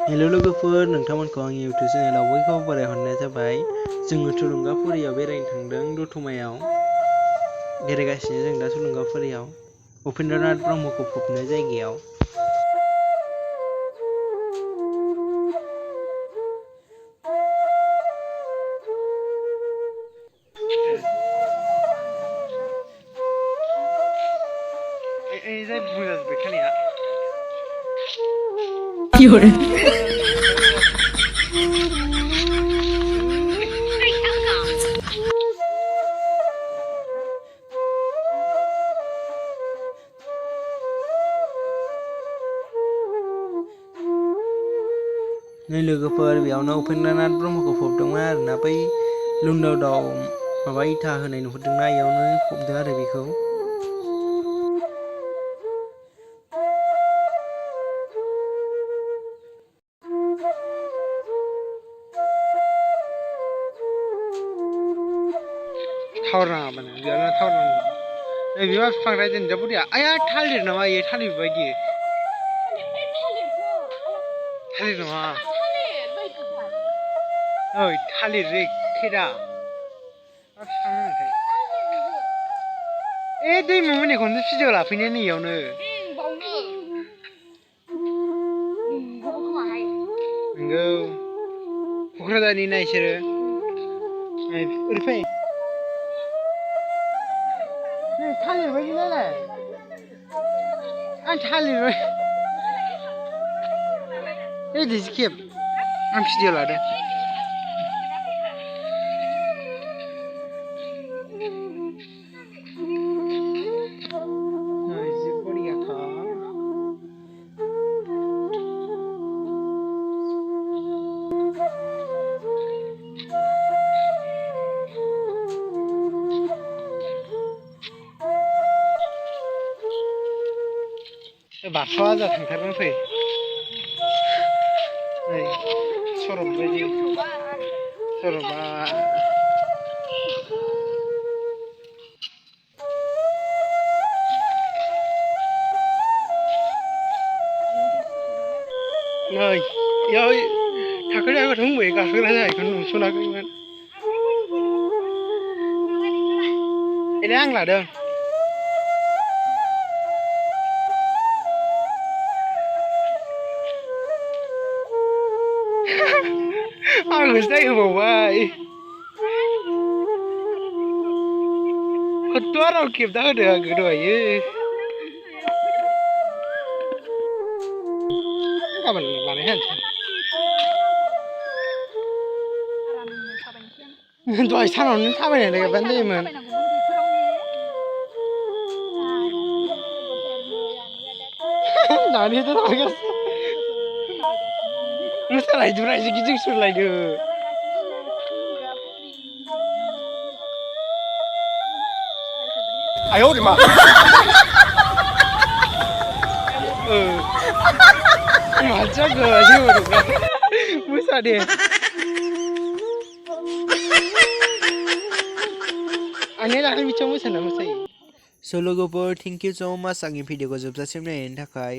Hello लोगोफोर, नोंथांमोनखौ आंनि YouTube चेनेलाव बयखौबो बरायहरनाय जाबाय। जोङो tulwngaपुरियाव बेरायनो थांदों। दतमायाव बेरायगासिनो जों दा tulwngaपुरियाव उपेन्द्रनाथ ब्रह्मखौ फबनाय जायगायाव। नै लोगोफोर, बेयावनो उपेन्द्रनाथ ब्रह्मखौ फबदोंमोन आरोना। बै लुनदावदाव माबा इथा होनाय नुहुरदोंना, इयावनो फबदों आरो बेखौ। टावर नाङाबानो बेयावनो टावर नाङा। नै बिमा बिफां रायजोनि जा बुरिया आया थालिर नामा इयो? थालिर बायदि थालिर नङा। ओइ थालिर रे खेरा मा बिफां होनोथाय? ए दैमु मोननिखौनो भिडिअ लाफैनाया नै इयावनो। नंगौ क'क्राझारनि ना इसोरो। ओरै फै। थालिर बायदि नालाय आं थालिर दिस खेब आं भिडिअ लादों। बारस'आ जा थांथारनो फै। नै सरब बायदि सरबा नै इयाव थाखोनायाव दंबायो गाखोग्रा जायगाखौ नुसनाखैमोन। एने आं लादों। आंखौसो नायहोबावबाय। खथ्थ' आराम खेबना होदों आङो दहायो। गाबोन बानायना होनोसै। दहाय सानावनो थाबायनाय लागायबानो जायोमोन। नानियाथ' थाबायगासिनो मोसालायदोब्रा एसे गिदिं सुरलायदो। आयौ मा मा जाखो जेबो नङा मोसा दे। आंने दाखालि बिथिङाव मोसाना मोसायो। स' लोगोफोर, थेंक इउ स' माच आंनि भिडिअखौ जोबजासिम नायनायनि थाखाय।